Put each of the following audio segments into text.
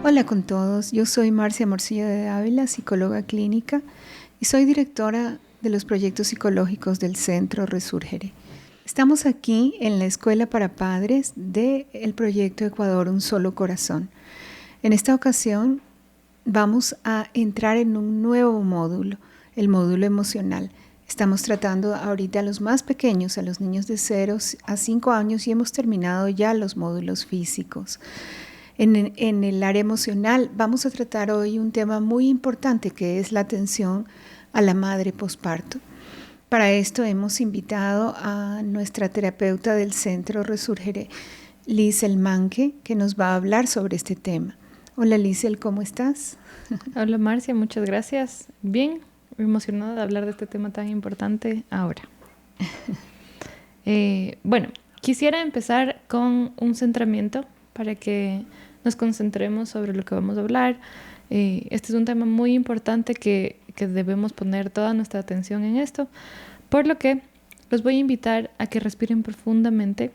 Hola con todos, yo soy Marcia Morcillo de Ávila, psicóloga clínica y soy directora de los proyectos psicológicos del Centro Resurgere. Estamos aquí en la Escuela para Padres del proyecto Ecuador Un Solo Corazón. En esta ocasión vamos a entrar en un nuevo módulo, el módulo emocional. Estamos tratando ahorita a los más pequeños, a los niños de 0 a 5 años y hemos terminado ya los módulos físicos. En el área emocional vamos a tratar hoy un tema muy importante que es la atención a la madre posparto. Para esto hemos invitado a nuestra terapeuta del Centro Resurgere, Liesel Manque, que nos va a hablar sobre este tema. Hola Liesel, ¿cómo estás? Hola Marcia, muchas gracias. Bien, emocionada de hablar de este tema tan importante ahora. Bueno, quisiera empezar con un centramiento para que nos concentremos sobre lo que vamos a hablar. Este es un tema muy importante que debemos poner toda nuestra atención en esto, por lo que los voy a invitar a que respiren profundamente.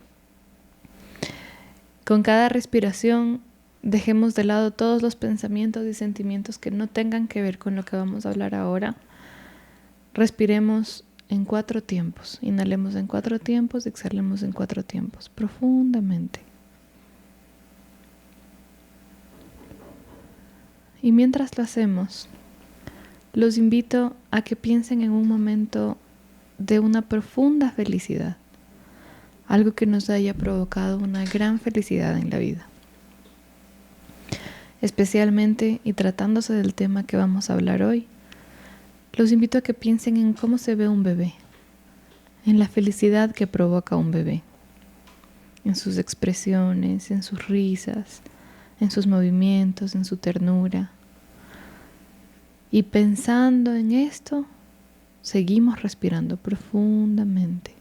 Con cada respiración dejemos de lado todos los pensamientos y sentimientos que no tengan que ver con lo que vamos a hablar ahora. Respiremos en 4 tiempos. Inhalemos en 4 tiempos, exhalemos en 4 tiempos, profundamente. Y mientras lo hacemos, los invito a que piensen en un momento de una profunda felicidad, algo que nos haya provocado una gran felicidad en la vida. Especialmente, y tratándose del tema que vamos a hablar hoy, los invito a que piensen en cómo se ve un bebé, en la felicidad que provoca un bebé, en sus expresiones, en sus risas, en sus movimientos, en su ternura. Y pensando en esto, seguimos respirando profundamente.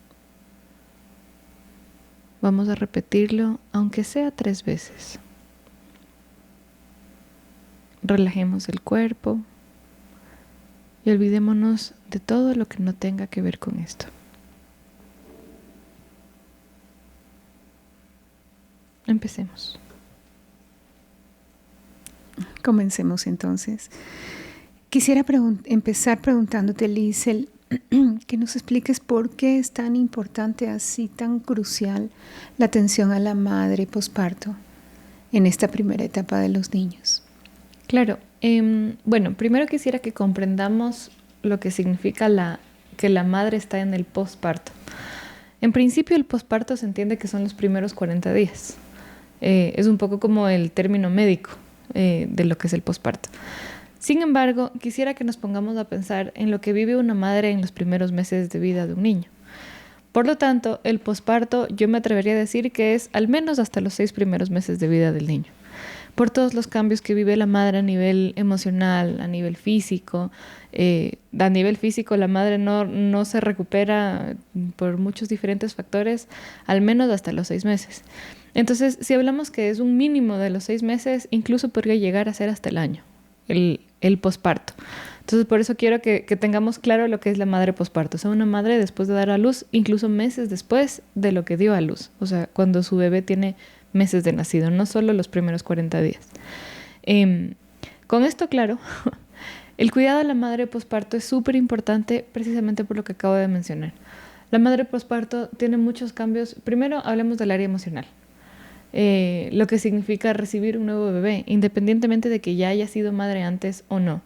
Vamos a repetirlo, aunque sea 3 veces. Relajemos el cuerpo y olvidémonos de todo lo que no tenga que ver con esto. Empecemos. Comencemos entonces. Quisiera empezar preguntándote, Liesel, que nos expliques por qué es tan importante, así tan crucial, la atención a la madre posparto en esta primera etapa de los niños. Claro. Bueno, primero quisiera que comprendamos lo que significa que la madre está en el posparto. En principio, el posparto se entiende que son los primeros 40 días. Es un poco como el término médico de lo que es el posparto. Sin embargo, quisiera que nos pongamos a pensar en lo que vive una madre en los primeros meses de vida de un niño. Por lo tanto, el posparto yo me atrevería a decir que es al menos hasta los 6 primeros meses de vida del niño. Por todos los cambios que vive la madre a nivel emocional, a nivel físico. A nivel físico la madre no se recupera por muchos diferentes factores, al menos hasta los 6 meses. Entonces, si hablamos que es un mínimo de los 6 meses, incluso podría llegar a ser hasta el año, el posparto. Entonces, por eso quiero que tengamos claro lo que es la madre posparto. O sea, una madre después de dar a luz, incluso meses después de lo que dio a luz. O sea, cuando su bebé tiene meses de nacido, no solo los primeros 40 días. Con esto claro, el cuidado de la madre posparto es súper importante precisamente por lo que acabo de mencionar. La madre posparto tiene muchos cambios. Primero hablemos del área emocional. Lo que significa recibir un nuevo bebé, independientemente de que ya haya sido madre antes o no.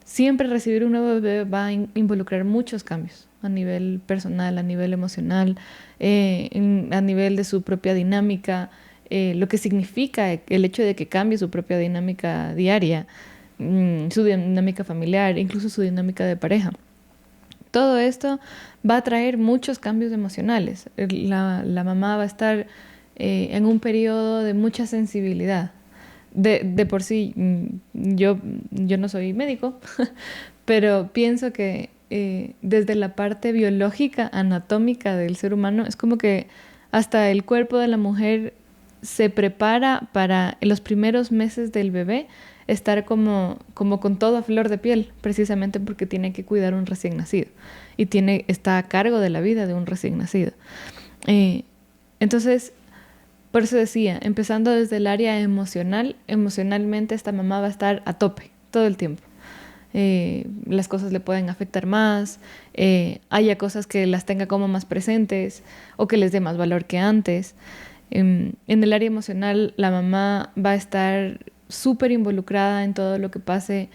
Siempre recibir un nuevo bebé va a involucrar muchos cambios a nivel personal, a nivel emocional, a nivel de su propia dinámica, lo que significa el hecho de que cambie su propia dinámica diaria, su dinámica familiar, incluso su dinámica de pareja. Todo esto va a traer muchos cambios emocionales. La mamá va a estar en un periodo de mucha sensibilidad. De por sí, yo no soy médico, pero pienso que desde la parte biológica, anatómica del ser humano, es como que hasta el cuerpo de la mujer se prepara para en los primeros meses del bebé estar como con todo a flor de piel, precisamente porque tiene que cuidar un recién nacido y está a cargo de la vida de un recién nacido. Entonces, Por eso decía, empezando desde el área emocional, emocionalmente esta mamá va a estar a tope todo el tiempo. Las cosas le pueden afectar más, haya cosas que las tenga como más presentes o que les dé más valor que antes. En el área emocional, la mamá va a estar súper involucrada en todo lo que pase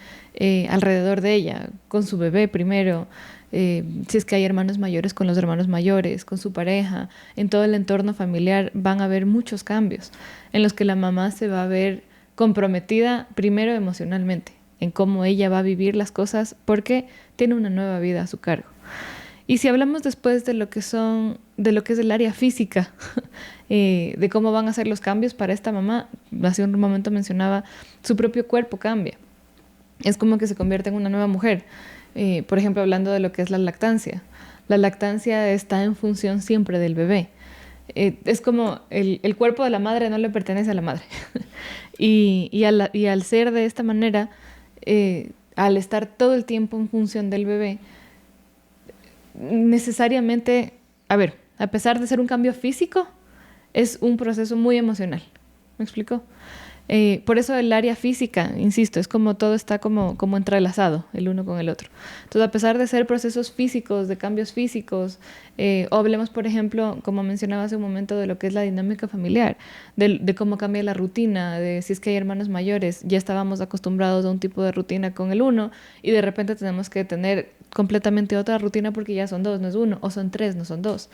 alrededor de ella, con su bebé primero, si es que hay hermanos mayores, con los hermanos mayores, con su pareja, en todo el entorno familiar van a haber muchos cambios en los que la mamá se va a ver comprometida primero emocionalmente, en cómo ella va a vivir las cosas porque tiene una nueva vida a su cargo. Y si hablamos después de lo que es el área física, de cómo van a ser los cambios para esta mamá, hace un momento mencionaba, su propio cuerpo cambia. Es como que se convierte en una nueva mujer. Por ejemplo, hablando de lo que es la lactancia. La lactancia está en función siempre del bebé. Es como el cuerpo de la madre no le pertenece a la madre. y al ser de esta manera, al estar todo el tiempo en función del bebé, necesariamente, a pesar de ser un cambio físico, es un proceso muy emocional. ¿Me explico? Por eso el área física, insisto, es como todo está como entrelazado el uno con el otro. Entonces, a pesar de ser procesos físicos, de cambios físicos, o hablemos, por ejemplo, como mencionaba hace un momento, de lo que es la dinámica familiar, de cómo cambia la rutina, de si es que hay hermanos mayores, ya estábamos acostumbrados a un tipo de rutina con el uno y de repente tenemos que tener completamente otra rutina porque ya son dos, no es uno, o son tres, no son dos.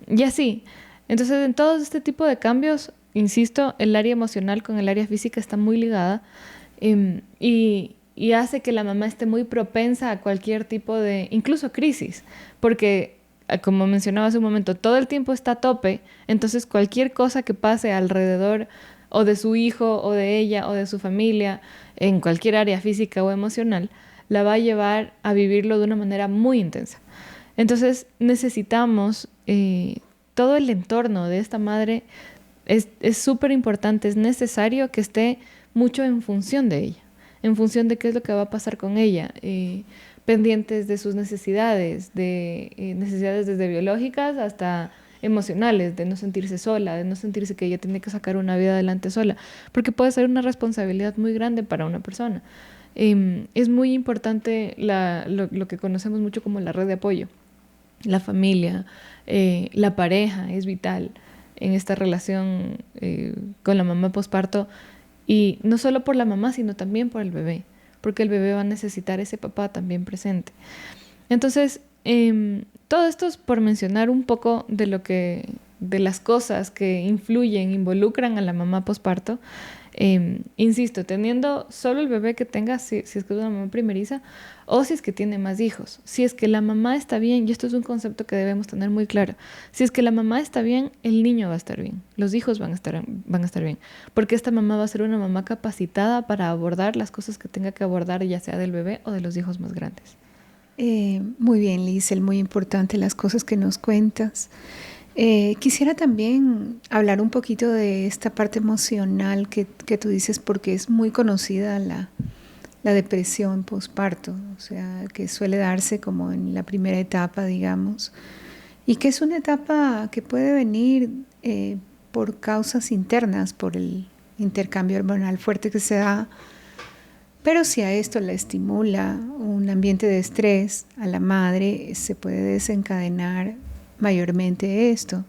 Y así. Entonces, en todo este tipo de cambios, insisto, el área emocional con el área física está muy ligada y hace que la mamá esté muy propensa a cualquier tipo de, incluso crisis, porque como mencionaba hace un momento, todo el tiempo está a tope, entonces cualquier cosa que pase alrededor o de su hijo o de ella o de su familia, en cualquier área física o emocional, la va a llevar a vivirlo de una manera muy intensa. Entonces necesitamos todo el entorno de esta madre. Es súper importante, es necesario que esté mucho en función de ella, en función de qué es lo que va a pasar con ella, pendientes de sus necesidades, necesidades desde biológicas hasta emocionales, de no sentirse sola, de no sentirse que ella tiene que sacar una vida adelante sola, porque puede ser una responsabilidad muy grande para una persona. Es muy importante lo que conocemos mucho como la red de apoyo, la familia, la pareja es vital en esta relación con la mamá posparto, y no solo por la mamá, sino también por el bebé, porque el bebé va a necesitar ese papá también presente. Entonces, todo esto es por mencionar un poco de las cosas que influyen, involucran a la mamá posparto. Insisto, teniendo solo el bebé que tenga, si es que es una mamá primeriza, o si es que tiene más hijos. Si es que la mamá está bien, y esto es un concepto que debemos tener muy claro, si es que la mamá está bien, el niño va a estar bien, los hijos van a estar bien, porque esta mamá va a ser una mamá capacitada para abordar las cosas que tenga que abordar, ya sea del bebé o de los hijos más grandes. Muy bien, Liesl, muy importante las cosas que nos cuentas. Quisiera también hablar un poquito de esta parte emocional que tú dices, porque es muy conocida la depresión posparto, o sea, que suele darse como en la primera etapa, digamos, y que es una etapa que puede venir por causas internas, por el intercambio hormonal fuerte que se da, pero si a esto la estimula un ambiente de estrés a la madre, se puede desencadenar mayormente esto.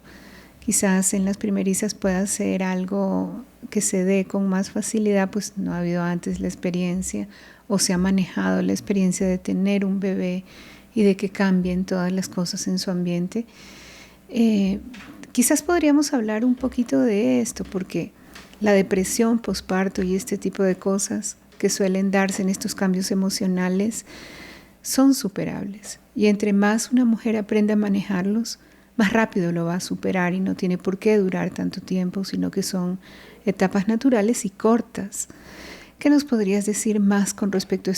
Quizás en las primerizas pueda ser algo que se dé con más facilidad, pues no ha habido antes la experiencia o se ha manejado la experiencia de tener un bebé y de que cambien todas las cosas en su ambiente. Quizás podríamos hablar un poquito de esto, porque la depresión posparto y este tipo de cosas que suelen darse en estos cambios emocionales son superables, y entre más una mujer aprenda a manejarlos, más rápido lo va a superar, y no tiene por qué durar tanto tiempo, sino que son etapas naturales y cortas. ¿Qué nos podrías decir más con respecto a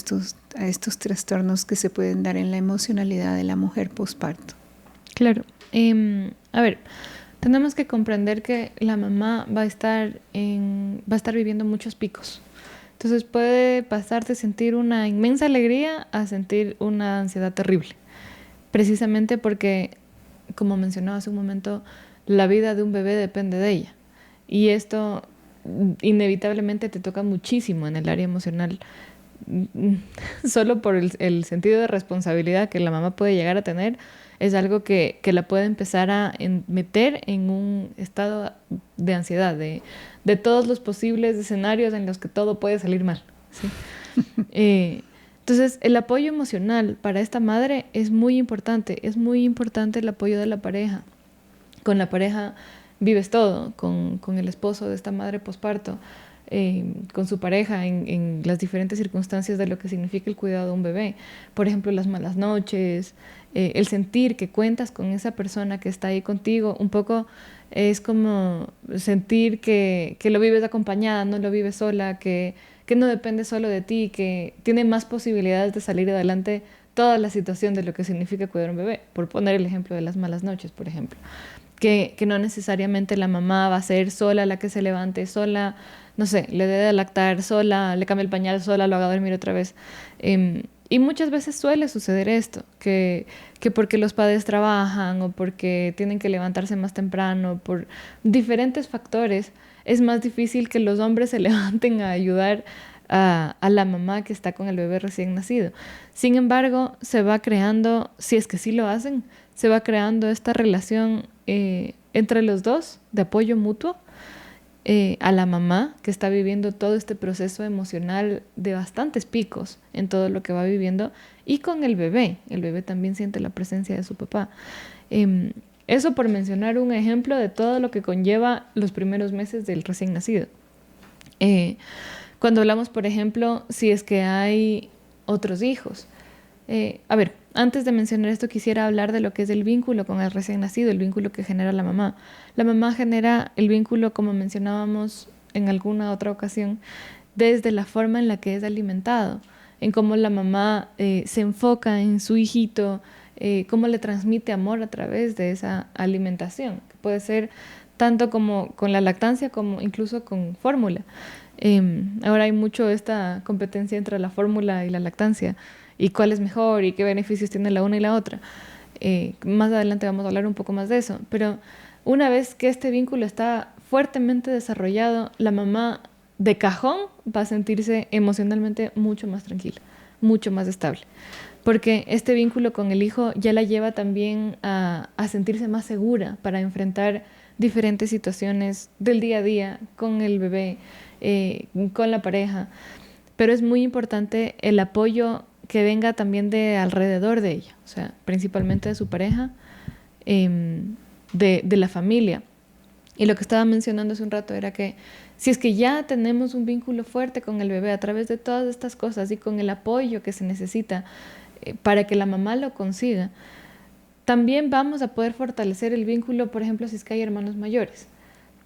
estos trastornos que se pueden dar en la emocionalidad de la mujer posparto? Claro. Tenemos que comprender que la mamá va a estar viviendo muchos picos. Entonces puede pasar de sentir una inmensa alegría a sentir una ansiedad terrible. Precisamente porque, como mencionaba hace un momento, la vida de un bebé depende de ella. Y esto inevitablemente te toca muchísimo en el área emocional, solo por el sentido de responsabilidad que la mamá puede llegar a tener. Es algo que la puede empezar a meter en un estado de ansiedad, de todos los posibles escenarios en los que todo puede salir mal, ¿sí? Entonces, el apoyo emocional para esta madre es muy importante el apoyo de la pareja. Con la pareja vives todo, con el esposo de esta madre posparto, con su pareja en las diferentes circunstancias de lo que significa el cuidado de un bebé. Por ejemplo, las malas noches, el sentir que cuentas con esa persona que está ahí contigo. Un poco es como sentir que lo vives acompañada, no lo vives sola, que no depende solo de ti, que tiene más posibilidades de salir adelante toda la situación de lo que significa cuidar a un bebé. Por poner el ejemplo de las malas noches, por ejemplo. Que no necesariamente la mamá va a ser sola la que se levante, sola, no sé, le debe de lactar sola, le cambie el pañal sola, lo haga dormir otra vez. Y muchas veces suele suceder esto, que porque los padres trabajan o porque tienen que levantarse más temprano, por diferentes factores, es más difícil que los hombres se levanten a ayudar a la mamá que está con el bebé recién nacido. Sin embargo, se va creando, si es que sí lo hacen, se va creando esta relación entre los dos de apoyo mutuo a la mamá que está viviendo todo este proceso emocional de bastantes picos en todo lo que va viviendo, y con el bebé. El bebé también siente la presencia de su papá. Eso por mencionar un ejemplo de todo lo que conlleva los primeros meses del recién nacido. Cuando hablamos, por ejemplo, si es que hay otros hijos. A ver, antes de mencionar esto quisiera hablar de lo que es el vínculo con el recién nacido, el vínculo que genera la mamá. La mamá genera el vínculo, como mencionábamos en alguna otra ocasión, desde la forma en la que es alimentado, en cómo la mamá se enfoca en su hijito, cómo le transmite amor a través de esa alimentación, que puede ser tanto como con la lactancia como incluso con fórmula. Ahora hay mucho esta competencia entre la fórmula y la lactancia, y cuál es mejor y qué beneficios tiene la una y la otra. Más adelante vamos a hablar un poco más de eso, pero una vez que este vínculo está fuertemente desarrollado, la mamá de cajón va a sentirse emocionalmente mucho más tranquila, mucho más estable, porque este vínculo con el hijo ya la lleva también a sentirse más segura para enfrentar diferentes situaciones del día a día con el bebé, con la pareja. Pero es muy importante el apoyo que venga también de alrededor de ella, o sea, principalmente de su pareja, de la familia. Y lo que estaba mencionando hace un rato era que si es que ya tenemos un vínculo fuerte con el bebé a través de todas estas cosas y con el apoyo que se necesita para que la mamá lo consiga, también vamos a poder fortalecer el vínculo, por ejemplo, si es que hay hermanos mayores,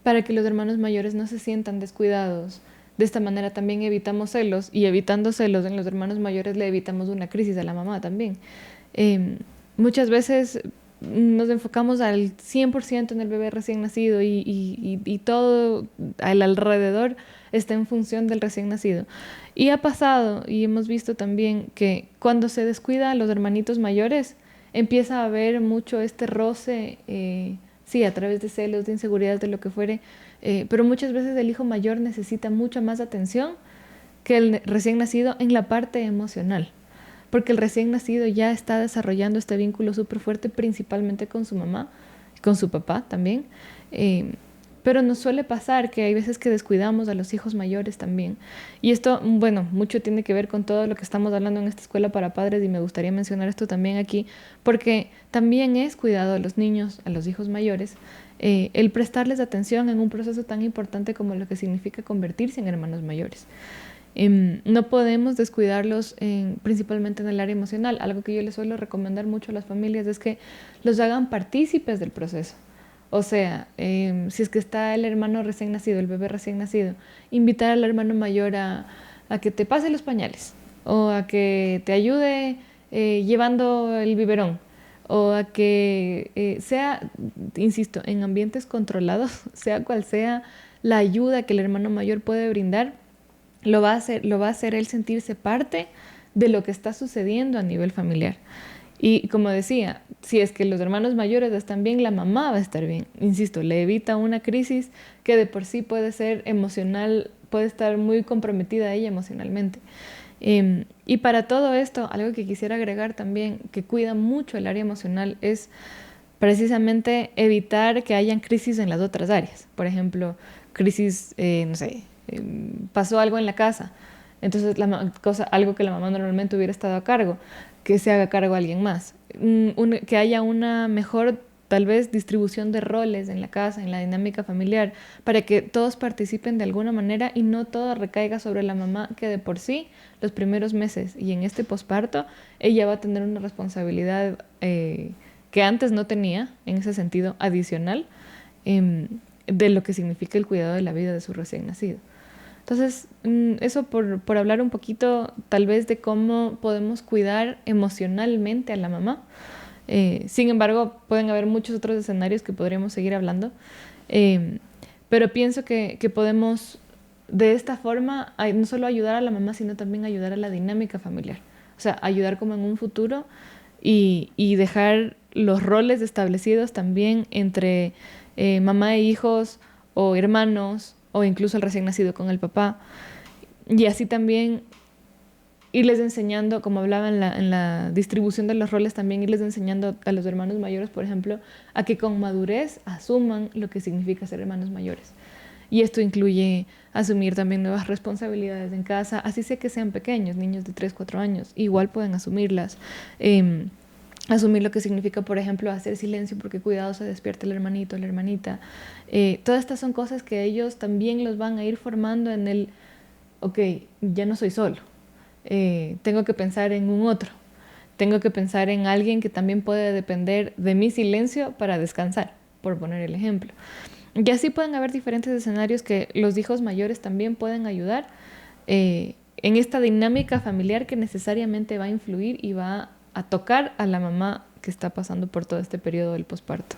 para que los hermanos mayores no se sientan descuidados. De esta manera también evitamos celos, y evitando celos en los hermanos mayores le evitamos una crisis a la mamá también. Muchas veces nos enfocamos al 100% en el bebé recién nacido y todo al alrededor está en función del recién nacido. Y ha pasado y hemos visto también que cuando se descuida a los hermanitos mayores empieza a haber mucho este roce, sí, a través de celos, de inseguridades, de lo que fuere. Pero muchas veces el hijo mayor necesita mucha más atención que el recién nacido en la parte emocional, porque el recién nacido ya está desarrollando este vínculo súper fuerte, principalmente con su mamá, con su papá también. Pero nos suele pasar que hay veces que descuidamos a los hijos mayores también. Y esto, bueno, mucho tiene que ver con todo lo que estamos hablando en esta escuela para padres, y me gustaría mencionar esto también aquí, porque también es cuidado a los niños, a los hijos mayores, el prestarles atención en un proceso tan importante como lo que significa convertirse en hermanos mayores. No podemos descuidarlos principalmente en el área emocional. Algo que yo les suelo recomendar mucho a las familias es que los hagan partícipes del proceso. O sea, si es que está el hermano recién nacido, el bebé recién nacido, invitar al hermano mayor a que te pase los pañales, o a que te ayude llevando el biberón, o a que sea, insisto, en ambientes controlados, sea cual sea la ayuda que el hermano mayor puede brindar, lo va a hacer él sentirse parte de lo que está sucediendo a nivel familiar. Y como decía, si es que los hermanos mayores están bien, la mamá va a estar bien. Insisto, le evita una crisis que de por sí puede ser emocional, puede estar muy comprometida ella emocionalmente. Y para todo esto, algo que quisiera agregar también, que cuida mucho el área emocional, es precisamente evitar que hayan crisis en las otras áreas. Por ejemplo, crisis, no sé, pasó algo en la casa, entonces algo que la mamá normalmente hubiera estado a cargo, que se haga cargo alguien más. Que haya una mejor, tal vez, distribución de roles en la casa, en la dinámica familiar, para que todos participen de alguna manera y no todo recaiga sobre la mamá, que de por sí, los primeros meses y en este posparto, ella va a tener una responsabilidad que antes no tenía, en ese sentido, adicional, de lo que significa el cuidado de la vida de su recién nacido. Entonces, eso por hablar un poquito tal vez de cómo podemos cuidar emocionalmente a la mamá. Sin embargo, pueden haber muchos otros escenarios que podríamos seguir hablando, pero pienso que podemos de esta forma no solo ayudar a la mamá, sino también ayudar a la dinámica familiar. O sea, ayudar como en un futuro y dejar los roles establecidos también entre mamá e hijos o hermanos o incluso el recién nacido con el papá. Y así también irles enseñando, como hablaba en la distribución de los roles, también irles enseñando a los hermanos mayores, por ejemplo, a que con madurez asuman lo que significa ser hermanos mayores. Y esto incluye asumir también nuevas responsabilidades en casa, así sea que sean pequeños, niños de 3, 4 años, igual pueden asumirlas. Asumir lo que significa, por ejemplo, hacer silencio porque cuidado se despierta el hermanito, la hermanita. Todas estas son cosas que ellos también los van a ir formando en el, ok, ya no soy solo, tengo que pensar en un otro, tengo que pensar en alguien que también puede depender de mi silencio para descansar, por poner el ejemplo. Y así pueden haber diferentes escenarios que los hijos mayores también pueden ayudar en esta dinámica familiar que necesariamente va a influir y va a tocar a la mamá que está pasando por todo este periodo del posparto.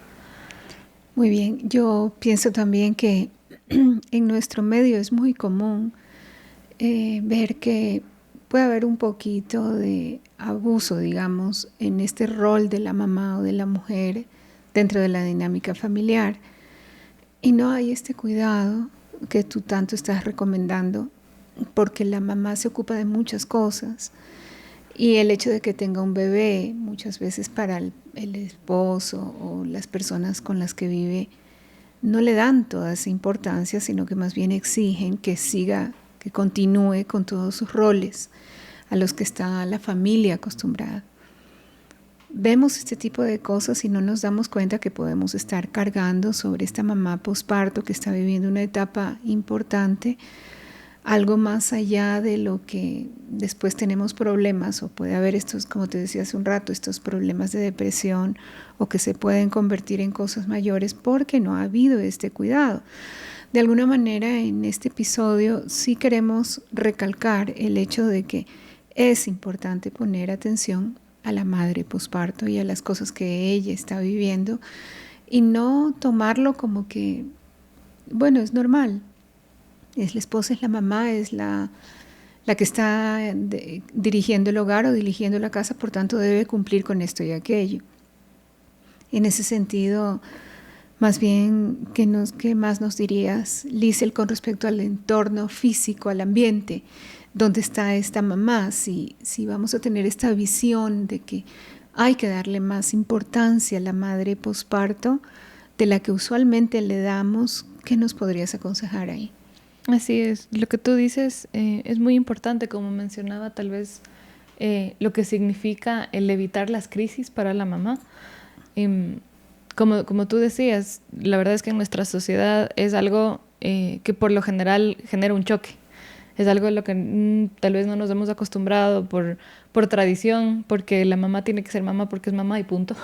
Muy bien, yo pienso también que en nuestro medio es muy común ver que puede haber un poquito de abuso, digamos, en este rol de la mamá o de la mujer dentro de la dinámica familiar. Y no hay este cuidado que tú tanto estás recomendando, porque la mamá se ocupa de muchas cosas. Y el hecho de que tenga un bebé, muchas veces para el esposo o las personas con las que vive, no le dan toda esa importancia, sino que más bien exigen que siga, que continúe con todos sus roles a los que está la familia acostumbrada. Vemos este tipo de cosas y no nos damos cuenta que podemos estar cargando sobre esta mamá posparto que está viviendo una etapa importante, algo más allá de lo que después tenemos problemas, o puede haber estos, como te decía hace un rato, estos problemas de depresión, o que se pueden convertir en cosas mayores porque no ha habido este cuidado. De alguna manera, en este episodio sí queremos recalcar el hecho de que es importante poner atención a la madre posparto y a las cosas que ella está viviendo, y no tomarlo como que, bueno, es normal. Es la esposa, es la mamá, es la que está dirigiendo el hogar o dirigiendo la casa, por tanto debe cumplir con esto y aquello. En ese sentido, más bien, ¿qué más nos dirías, Liesl, con respecto al entorno físico, al ambiente? ¿Dónde está esta mamá? Si vamos a tener esta visión de que hay que darle más importancia a la madre posparto de la que usualmente le damos, ¿qué nos podrías aconsejar ahí? Así es, lo que tú dices es muy importante, como mencionaba, tal vez lo que significa el evitar las crisis para la mamá. Como tú decías, la verdad es que en nuestra sociedad es algo que por lo general genera un choque. Es algo a lo que tal vez no nos hemos acostumbrado por tradición, porque la mamá tiene que ser mamá porque es mamá y punto.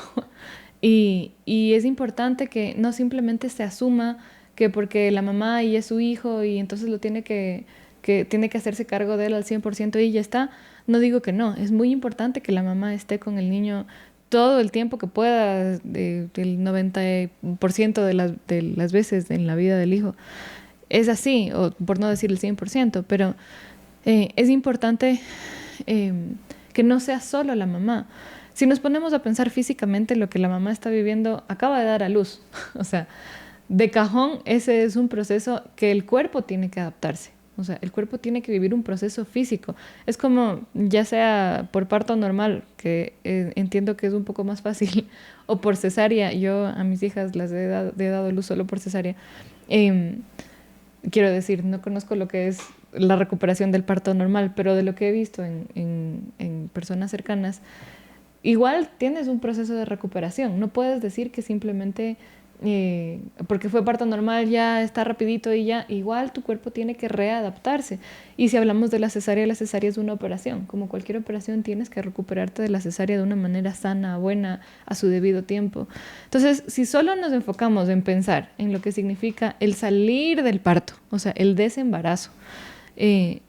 Y es importante que no simplemente se asuma que porque la mamá y es su hijo y entonces lo tiene que tiene que hacerse cargo de él al 100% y ya está. No digo que no, es muy importante que la mamá esté con el niño todo el tiempo que pueda, del 90% de las veces en la vida del hijo. Es así, o por no decir el 100%, pero es importante que no sea solo la mamá, si nos ponemos a pensar físicamente, lo que la mamá está viviendo acaba de dar a luz. O sea, de cajón, ese es un proceso que el cuerpo tiene que adaptarse. O sea, el cuerpo tiene que vivir un proceso físico. Es como, ya sea por parto normal, que entiendo que es un poco más fácil, o por cesárea. Yo a mis hijas las he dado luz solo por cesárea. Quiero decir, no conozco lo que es la recuperación del parto normal, pero de lo que he visto en personas cercanas, igual tienes un proceso de recuperación. No puedes decir que simplemente porque fue parto normal ya está rapidito y ya, igual tu cuerpo tiene que readaptarse. Y si hablamos de la cesárea es una operación. Como cualquier operación, tienes que recuperarte de la cesárea de una manera sana, buena, a su debido tiempo. Entonces, si solo nos enfocamos en pensar en lo que significa el salir del parto, o sea, el desembarazo,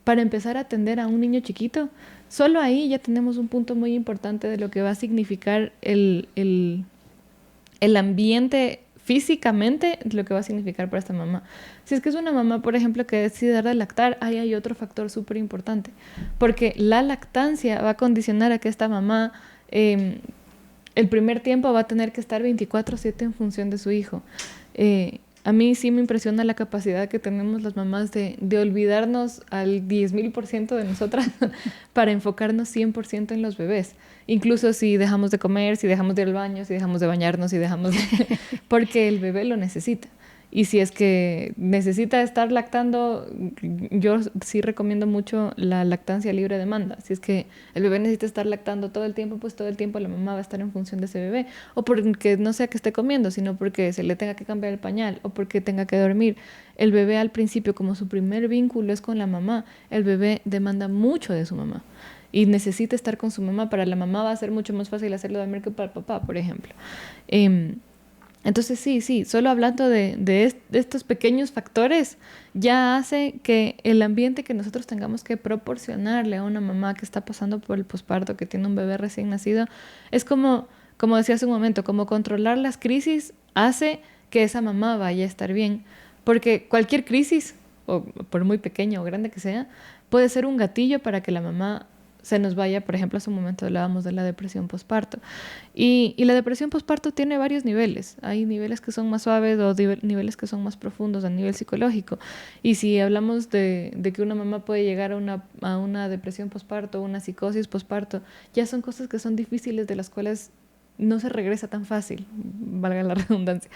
para empezar a atender a un niño chiquito, solo ahí ya tenemos un punto muy importante de lo que va a significar el ambiente físicamente, lo que va a significar para esta mamá. Si es que es una mamá, por ejemplo, que decide dar de lactar, ahí hay otro factor súper importante, porque la lactancia va a condicionar a que esta mamá el primer tiempo va a tener que estar 24/7 en función de su hijo. A mí sí me impresiona la capacidad que tenemos las mamás de olvidarnos al 10,000% de nosotras para enfocarnos 100% en los bebés. Incluso si dejamos de comer, si dejamos de ir al baño, si dejamos de bañarnos, si dejamos de... porque el bebé lo necesita. Y si es que necesita estar lactando, yo sí recomiendo mucho la lactancia libre demanda. Si es que el bebé necesita estar lactando todo el tiempo, pues todo el tiempo la mamá va a estar en función de ese bebé. O porque no sea que esté comiendo, sino porque se le tenga que cambiar el pañal o porque tenga que dormir. El bebé al principio, como su primer vínculo es con la mamá, el bebé demanda mucho de su mamá. Y necesita estar con su mamá. Para la mamá va a ser mucho más fácil hacerlo dormir que para el papá, por ejemplo. Entonces sí, solo hablando de estos pequeños factores ya hace que el ambiente que nosotros tengamos que proporcionarle a una mamá que está pasando por el posparto, que tiene un bebé recién nacido, es como decía hace un momento, como controlar las crisis hace que esa mamá vaya a estar bien, porque cualquier crisis, o por muy pequeña o grande que sea, puede ser un gatillo para que la mamá se nos vaya. Por ejemplo, hace un momento hablábamos de la depresión posparto. Y la depresión posparto tiene varios niveles. Hay niveles que son más suaves o niveles que son más profundos a nivel psicológico. Y si hablamos de que una mamá puede llegar a una depresión posparto, una psicosis posparto, ya son cosas que son difíciles, de las cuales no se regresa tan fácil, valga la redundancia.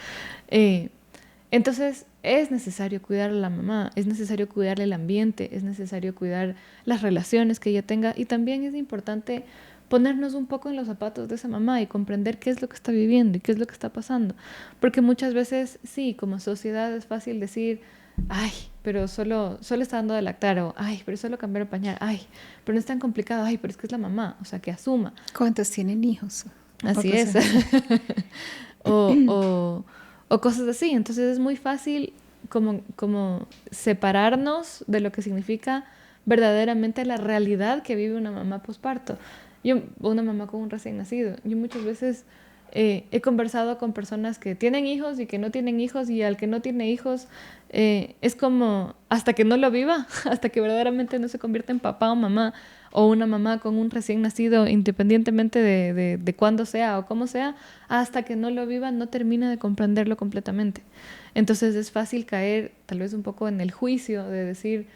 Entonces es necesario cuidar a la mamá, es necesario cuidar el ambiente, es necesario cuidar las relaciones que ella tenga, y también es importante ponernos un poco en los zapatos de esa mamá y comprender qué es lo que está viviendo y qué es lo que está pasando. Porque muchas veces, sí, como sociedad es fácil decir, ay, pero solo está dando de lactar, o ay, pero solo cambiar el pañal, ay, pero no es tan complicado, ay, pero es que es la mamá, o sea, que asuma. ¿Cuántos tienen hijos? Así es. O cosas así. Entonces es muy fácil como separarnos de lo que significa verdaderamente la realidad que vive una mamá posparto. Una mamá con un recién nacido. Yo muchas veces he conversado con personas que tienen hijos y que no tienen hijos, y al que no tiene hijos es como hasta que no lo viva, hasta que verdaderamente no se convierta en papá o mamá, o una mamá con un recién nacido, independientemente de cuándo sea o cómo sea, hasta que no lo viva no termina de comprenderlo completamente. Entonces es fácil caer tal vez un poco en el juicio de decir,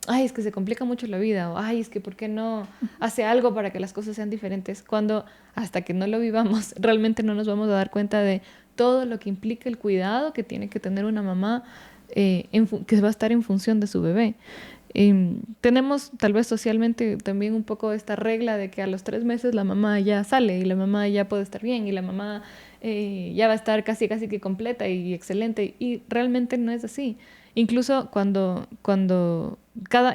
ay, es que se complica mucho la vida, o ay, es que ¿por qué no hace algo para que las cosas sean diferentes? Cuando hasta que no lo vivamos realmente no nos vamos a dar cuenta de todo lo que implica el cuidado que tiene que tener una mamá que va a estar en función de su bebé. Tenemos tal vez socialmente también un poco esta regla de que a los 3 meses la mamá ya sale y la mamá ya puede estar bien y la mamá ya va a estar casi que completa y excelente, y realmente no es así. Incluso cuando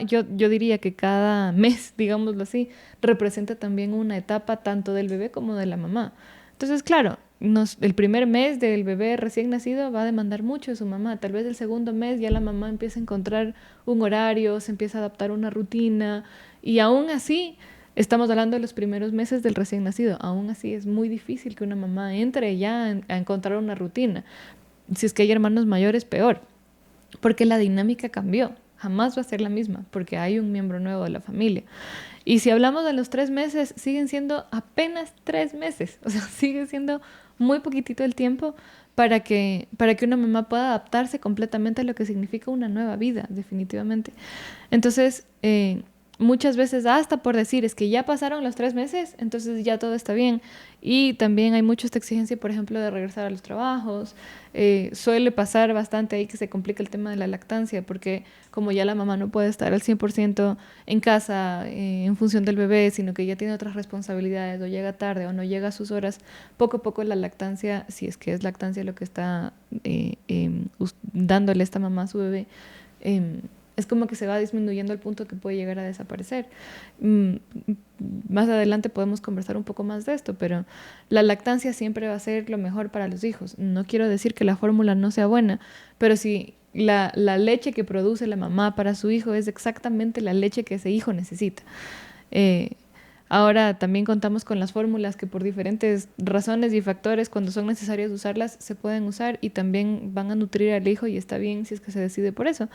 yo diría que cada mes, digámoslo así, representa también una etapa tanto del bebé como de la mamá. Entonces, claro, el primer mes del bebé recién nacido va a demandar mucho de su mamá. Tal vez el segundo mes ya la mamá empieza a encontrar un horario, se empieza a adaptar a una rutina, y aún así, estamos hablando de los primeros meses del recién nacido, aún así es muy difícil que una mamá entre ya a encontrar una rutina. Si es que hay hermanos mayores, peor, porque la dinámica cambió. jamás va a ser la misma porque hay un miembro nuevo de la familia. Y si hablamos de los 3 meses, siguen siendo apenas 3 meses. O sea, sigue siendo muy poquitito el tiempo para que una mamá pueda adaptarse completamente a lo que significa una nueva vida, definitivamente. Entonces, muchas veces hasta por decir, es que ya pasaron los 3 meses, entonces ya todo está bien. Y también hay mucha esta exigencia, por ejemplo, de regresar a los trabajos. Suele pasar bastante ahí que se complica el tema de la lactancia, porque como ya la mamá no puede estar al 100% en casa en función del bebé, sino que ya tiene otras responsabilidades, o llega tarde o no llega a sus horas, poco a poco la lactancia, si es que es lactancia lo que está dándole esta mamá a su bebé, es como que se va disminuyendo al punto que puede llegar a desaparecer. Más adelante podemos conversar un poco más de esto, pero la lactancia siempre va a ser lo mejor para los hijos. No quiero decir que la fórmula no sea buena, pero si la leche que produce la mamá para su hijo es exactamente la leche que ese hijo necesita. Ahora también contamos con las fórmulas que por diferentes razones y factores, cuando son necesarios usarlas, se pueden usar y también van a nutrir al hijo y está bien si es que se decide por eso.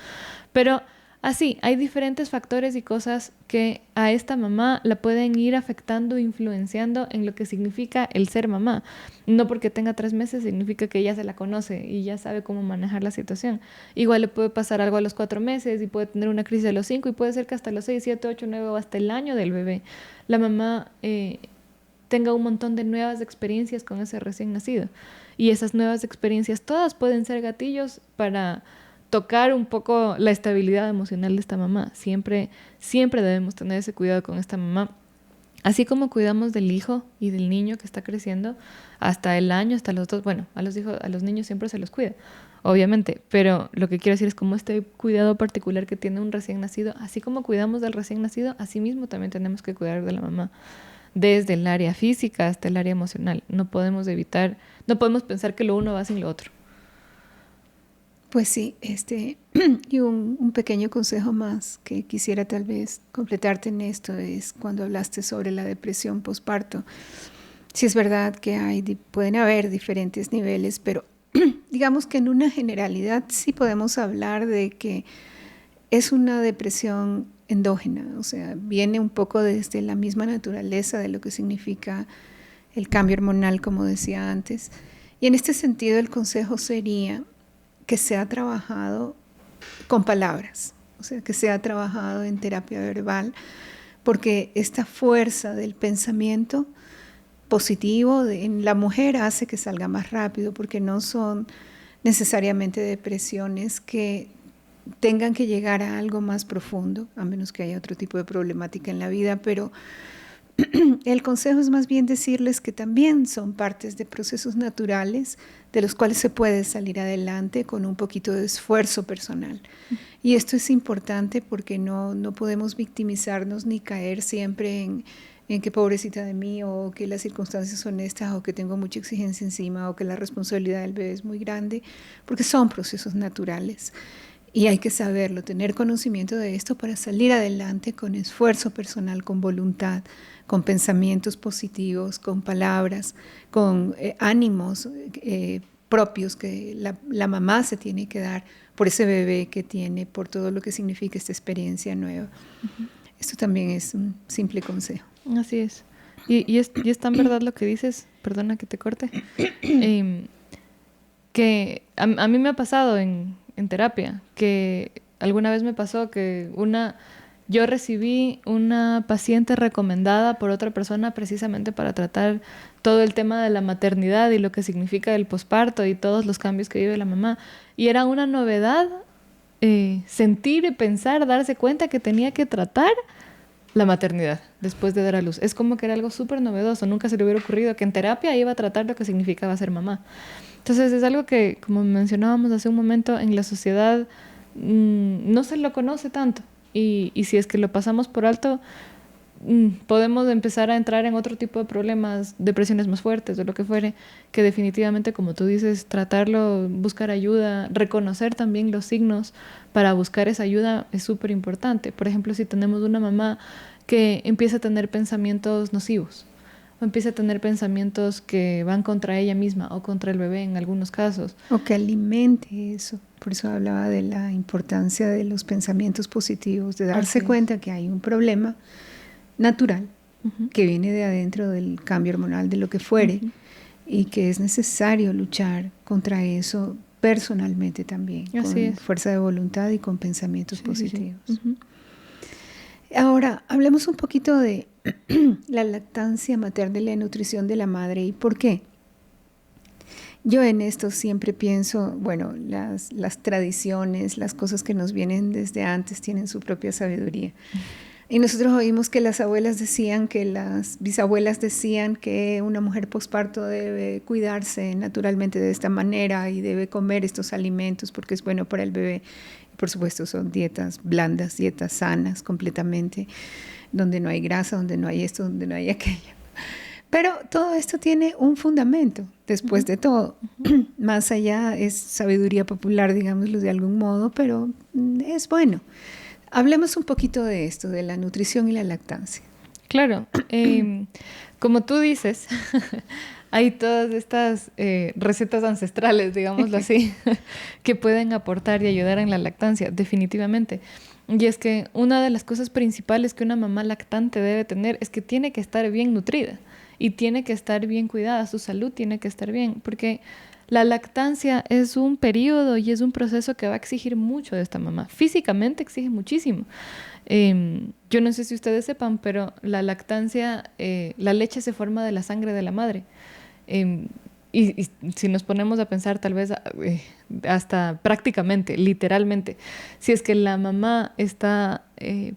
Pero así, hay diferentes factores y cosas que a esta mamá la pueden ir afectando, influenciando en lo que significa el ser mamá. No porque tenga 3 meses significa que ya se la conoce y ya sabe cómo manejar la situación. Igual le puede pasar algo a los 4 meses y puede tener una crisis a los 5 y puede ser que hasta los 6, 7, 8, 9 o hasta el año del bebé la mamá tenga un montón de nuevas experiencias con ese recién nacido. Y esas nuevas experiencias todas pueden ser gatillos para tocar un poco la estabilidad emocional de esta mamá. Siempre debemos tener ese cuidado con esta mamá. Así como cuidamos del hijo y del niño que está creciendo hasta el año, hasta los 2, bueno, a los niños siempre se los cuida, obviamente, pero lo que quiero decir es como este cuidado particular que tiene un recién nacido, así como cuidamos del recién nacido, así mismo también tenemos que cuidar de la mamá, desde el área física hasta el área emocional. No podemos pensar que lo uno va sin lo otro. Pues sí, y un pequeño consejo más que quisiera tal vez completarte en esto es cuando hablaste sobre la depresión posparto. Sí es verdad que pueden haber diferentes niveles, pero digamos que en una generalidad sí podemos hablar de que es una depresión endógena, o sea, viene un poco desde la misma naturaleza de lo que significa el cambio hormonal, como decía antes. Y en este sentido el consejo sería que sea trabajado con palabras, o sea, que sea trabajado en terapia verbal, porque esta fuerza del pensamiento positivo en la mujer hace que salga más rápido, porque no son necesariamente depresiones que tengan que llegar a algo más profundo, a menos que haya otro tipo de problemática en la vida, pero el consejo es más bien decirles que también son partes de procesos naturales de los cuales se puede salir adelante con un poquito de esfuerzo personal. Y esto es importante porque no podemos victimizarnos ni caer siempre en que pobrecita de mí, o que las circunstancias son estas, o que tengo mucha exigencia encima, o que la responsabilidad del bebé es muy grande, porque son procesos naturales. Y hay que saberlo, tener conocimiento de esto para salir adelante con esfuerzo personal, con voluntad, con pensamientos positivos, con palabras, con ánimos propios que la mamá se tiene que dar por ese bebé que tiene, por todo lo que significa esta experiencia nueva. Uh-huh. Esto también es un simple consejo. Así es. Y es tan verdad lo que dices, perdona que te corte, que a mí me ha pasado en terapia, que alguna vez me pasó que yo recibí una paciente recomendada por otra persona precisamente para tratar todo el tema de la maternidad y lo que significa el posparto y todos los cambios que vive la mamá. Y era una novedad sentir y pensar, darse cuenta que tenía que tratar la maternidad después de dar a luz. Es como que era algo súper novedoso. Nunca se le hubiera ocurrido que en terapia iba a tratar lo que significaba ser mamá. Entonces es algo que, como mencionábamos hace un momento, en la sociedad no se lo conoce tanto. Y si es que lo pasamos por alto, podemos empezar a entrar en otro tipo de problemas, depresiones más fuertes o lo que fuere, que definitivamente, como tú dices, tratarlo, buscar ayuda, reconocer también los signos para buscar esa ayuda es súper importante. Por ejemplo, si tenemos una mamá que empieza a tener pensamientos nocivos, o empieza a tener pensamientos que van contra ella misma o contra el bebé en algunos casos. O que alimente eso. Por eso hablaba de la importancia de los pensamientos positivos, de darse cuenta que hay un problema natural que viene de adentro del cambio hormonal, de lo que fuere, y que es necesario luchar contra eso personalmente también, con fuerza de voluntad y con pensamientos positivos. Ahora, hablemos un poquito de la lactancia materna y la nutrición de la madre. ¿Y por qué? Yo en esto siempre pienso, bueno, las tradiciones, las cosas que nos vienen desde antes tienen su propia sabiduría. Y nosotros oímos que las abuelas decían, que las bisabuelas decían que una mujer posparto debe cuidarse naturalmente de esta manera y debe comer estos alimentos porque es bueno para el bebé. Por supuesto, son dietas blandas, dietas sanas completamente, donde no hay grasa, donde no hay esto, donde no hay aquello. Pero todo esto tiene un fundamento, después de todo. Más allá es sabiduría popular, digámoslo de algún modo, pero es bueno. Hablemos un poquito de esto, de la nutrición y la lactancia. Claro, como tú dices, hay todas estas recetas ancestrales, digámoslo así, que pueden aportar y ayudar en la lactancia, definitivamente. Y es que una de las cosas principales que una mamá lactante debe tener es que tiene que estar bien nutrida y tiene que estar bien cuidada, su salud tiene que estar bien, porque la lactancia es un periodo y es un proceso que va a exigir mucho de esta mamá. Físicamente exige muchísimo. Yo no sé si ustedes sepan, pero la lactancia, la leche se forma de la sangre de la madre. Y si nos ponemos a pensar tal vez hasta prácticamente, literalmente, si es que la mamá está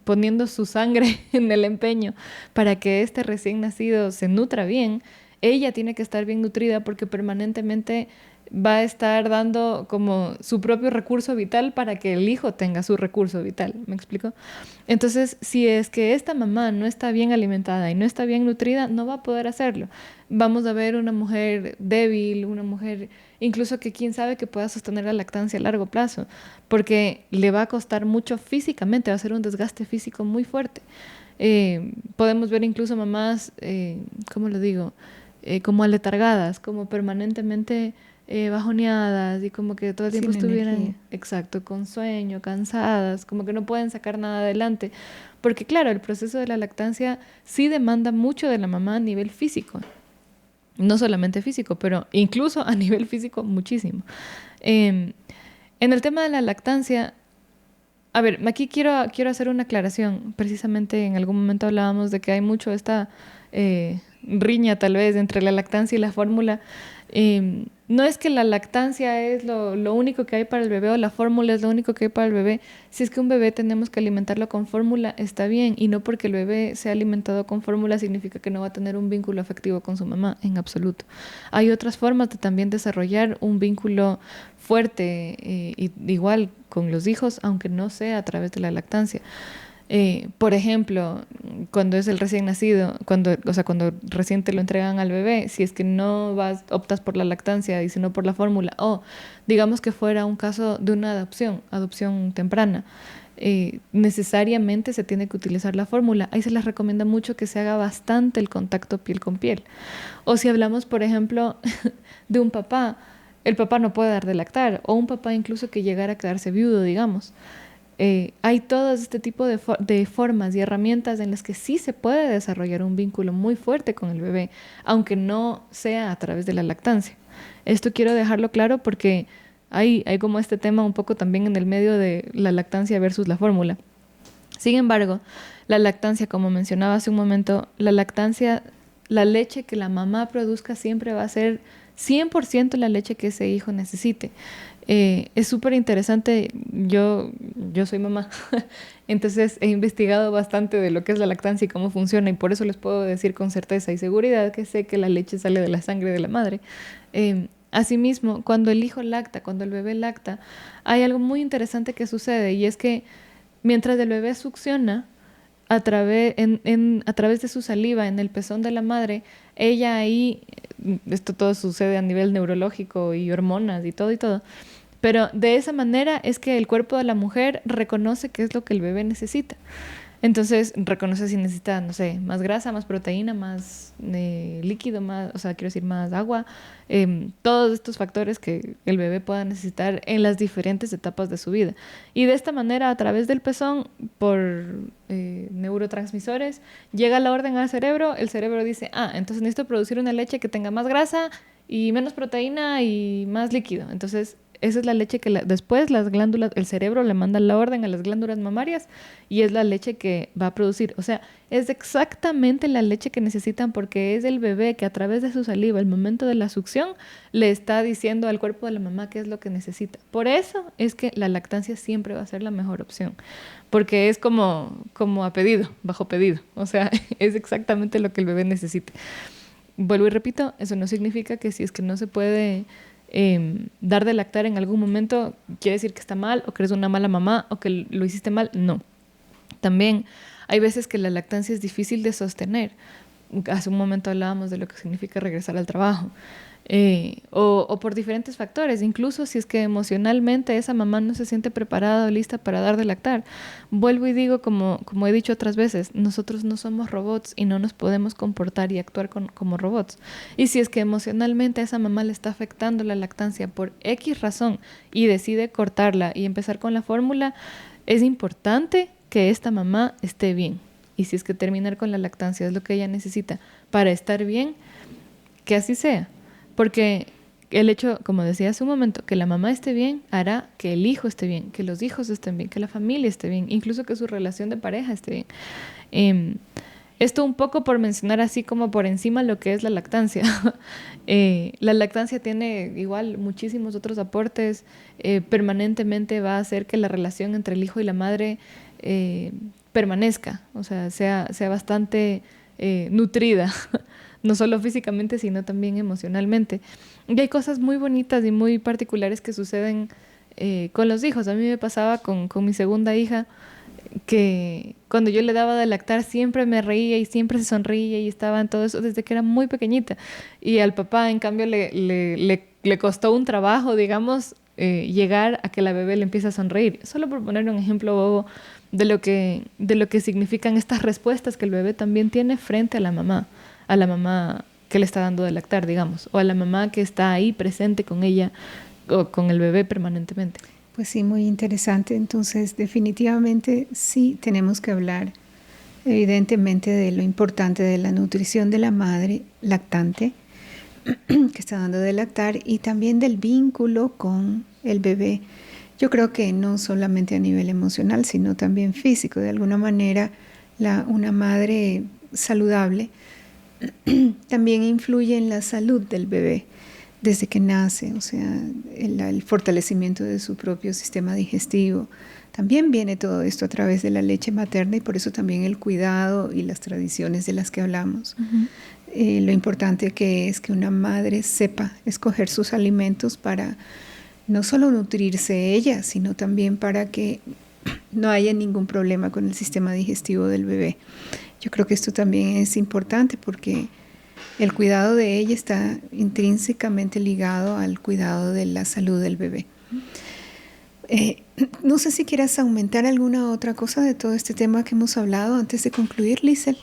poniendo su sangre en el empeño para que este recién nacido se nutra bien, ella tiene que estar bien nutrida porque permanentemente va a estar dando como su propio recurso vital para que el hijo tenga su recurso vital. ¿Me explico? Entonces, si es que esta mamá no está bien alimentada y no está bien nutrida, no va a poder hacerlo. Vamos a ver una mujer débil, una mujer incluso que quién sabe que pueda sostener la lactancia a largo plazo, porque le va a costar mucho físicamente, va a ser un desgaste físico muy fuerte. Podemos ver incluso mamás, ¿cómo lo digo? Como aletargadas, como permanentemente bajoneadas y como que todo el tiempo estuvieran, exacto, con sueño, cansadas, como que no pueden sacar nada adelante. Porque claro, el proceso de la lactancia sí demanda mucho de la mamá a nivel físico. No solamente físico, pero incluso a nivel físico muchísimo. En el tema de la lactancia, a ver, aquí quiero hacer una aclaración. Precisamente en algún momento hablábamos de que hay mucho esta riña tal vez entre la lactancia y la fórmula. No es que la lactancia es lo único que hay para el bebé o la fórmula es lo único que hay para el bebé. Si es que un bebé tenemos que alimentarlo con fórmula, está bien. Y no porque el bebé sea alimentado con fórmula significa que no va a tener un vínculo afectivo con su mamá, en absoluto. Hay otras formas de también desarrollar un vínculo fuerte, igual con los hijos, aunque no sea a través de la lactancia. Por ejemplo, cuando es el recién nacido, cuando recién te lo entregan al bebé, si es que no optas por la lactancia y sino por la fórmula, o digamos que fuera un caso de una adopción temprana, necesariamente se tiene que utilizar la fórmula. Ahí se les recomienda mucho que se haga bastante el contacto piel con piel. O si hablamos, por ejemplo, de un papá, el papá no puede dar de lactar, o un papá incluso que llegara a quedarse viudo, digamos. Hay todo este tipo de formas y herramientas en las que sí se puede desarrollar un vínculo muy fuerte con el bebé, aunque no sea a través de la lactancia. Esto quiero dejarlo claro porque hay como este tema un poco también en el medio de la lactancia versus la fórmula. Sin embargo, la lactancia, como mencionaba hace un momento, la lactancia, la leche que la mamá produzca siempre va a ser 100% la leche que ese hijo necesite. Es súper interesante. Yo soy mamá, entonces he investigado bastante de lo que es la lactancia y cómo funciona, y por eso les puedo decir con certeza y seguridad que sé que la leche sale de la sangre de la madre. Asimismo, cuando el hijo lacta, cuando el bebé lacta, hay algo muy interesante que sucede, y es que mientras el bebé succiona a través de su saliva en el pezón de la madre, ella ahí, esto todo sucede a nivel neurológico y hormonas y todo, pero de esa manera es que el cuerpo de la mujer reconoce qué es lo que el bebé necesita. Entonces reconoce si necesita, no sé, más grasa, más proteína, más líquido, más, o sea, quiero decir, más agua. Todos estos factores que el bebé pueda necesitar en las diferentes etapas de su vida. Y de esta manera, a través del pezón, por neurotransmisores, llega la orden al cerebro. El cerebro dice, entonces necesito producir una leche que tenga más grasa y menos proteína y más líquido. Entonces, esa es la leche que después las glándulas, el cerebro le manda la orden a las glándulas mamarias y es la leche que va a producir. O sea, es exactamente la leche que necesitan porque es el bebé que a través de su saliva, al momento de la succión, le está diciendo al cuerpo de la mamá qué es lo que necesita. Por eso es que la lactancia siempre va a ser la mejor opción, porque es como a pedido, bajo pedido. O sea, es exactamente lo que el bebé necesita. Vuelvo y repito, eso no significa que si es que no se puede dar de lactar en algún momento, quiere decir que está mal o que eres una mala mamá o que lo hiciste mal. No. También hay veces que la lactancia es difícil de sostener. Hace un momento hablábamos de lo que significa regresar al trabajo. O por diferentes factores, incluso si es que emocionalmente esa mamá no se siente preparada o lista para dar de lactar. Vuelvo y digo, como he dicho otras veces, nosotros no somos robots y no nos podemos comportar y actuar como robots. Y si es que emocionalmente a esa mamá le está afectando la lactancia por X razón y decide cortarla y empezar con la fórmula, es importante que esta mamá esté bien. Y si es que terminar con la lactancia es lo que ella necesita para estar bien, que así sea. Porque el hecho, como decía hace un momento, que la mamá esté bien hará que el hijo esté bien, que los hijos estén bien, que la familia esté bien, incluso que su relación de pareja esté bien. Esto un poco por mencionar así como por encima lo que es la lactancia. La lactancia tiene igual muchísimos otros aportes. Permanentemente va a hacer que la relación entre el hijo y la madre permanezca, o sea, sea bastante nutrida. No solo físicamente, sino también emocionalmente. Y hay cosas muy bonitas y muy particulares que suceden con los hijos. A mí me pasaba con mi segunda hija, que cuando yo le daba de lactar siempre me reía y siempre se sonreía y estaba en todo eso desde que era muy pequeñita. Y al papá, en cambio, le costó un trabajo, digamos, llegar a que la bebé le empiece a sonreír. Solo por poner un ejemplo bobo de lo que significan estas respuestas que el bebé también tiene frente a la mamá que le está dando de lactar, digamos, o a la mamá que está ahí presente con ella o con el bebé permanentemente. Pues sí, muy interesante. Entonces, definitivamente sí tenemos que hablar, evidentemente, de lo importante de la nutrición de la madre lactante que está dando de lactar y también del vínculo con el bebé. Yo creo que no solamente a nivel emocional, sino también físico. De alguna manera, una madre saludable también influye en la salud del bebé desde que nace, o sea, el fortalecimiento de su propio sistema digestivo. También viene todo esto a través de la leche materna y por eso también el cuidado y las tradiciones de las que hablamos. Lo importante que es que una madre sepa escoger sus alimentos para no solo nutrirse ella, sino también para que no haya ningún problema con el sistema digestivo del bebé. Yo creo que esto también es importante porque el cuidado de ella está intrínsecamente ligado al cuidado de la salud del bebé. No sé si quieras aumentar alguna otra cosa de todo este tema que hemos hablado antes de concluir, Lisel.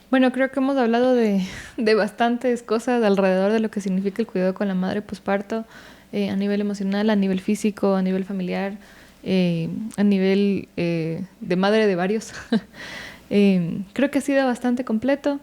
Bueno, creo que hemos hablado de bastantes cosas alrededor de lo que significa el cuidado con la madre posparto, a nivel emocional, a nivel físico, a nivel familiar, a nivel de madre de varios. Creo que ha sido bastante completo.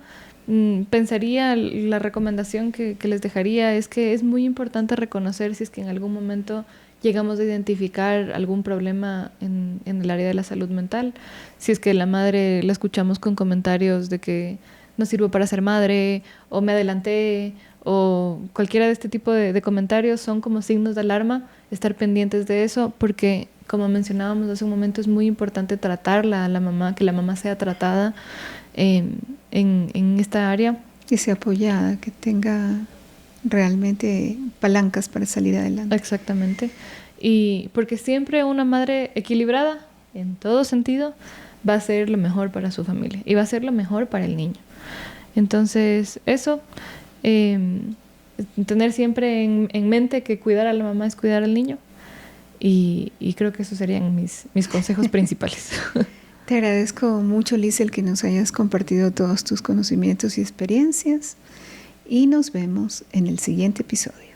Pensaría, la recomendación que les dejaría es que es muy importante reconocer si es que en algún momento llegamos a identificar algún problema en el área de la salud mental. Si es que la madre la escuchamos con comentarios de que no sirvo para ser madre o me adelanté o cualquiera de este tipo de comentarios, son como signos de alarma, estar pendientes de eso porque, como mencionábamos hace un momento, es muy importante tratarla a la mamá, que la mamá sea tratada en esta área. Que sea apoyada, que tenga realmente palancas para salir adelante. Exactamente. Y porque siempre una madre equilibrada, en todo sentido, va a ser lo mejor para su familia y va a ser lo mejor para el niño. Entonces, eso, tener siempre en mente que cuidar a la mamá es cuidar al niño. Y creo que esos serían mis consejos principales. Te agradezco mucho, Liz, el que nos hayas compartido todos tus conocimientos y experiencias y nos vemos en el siguiente episodio.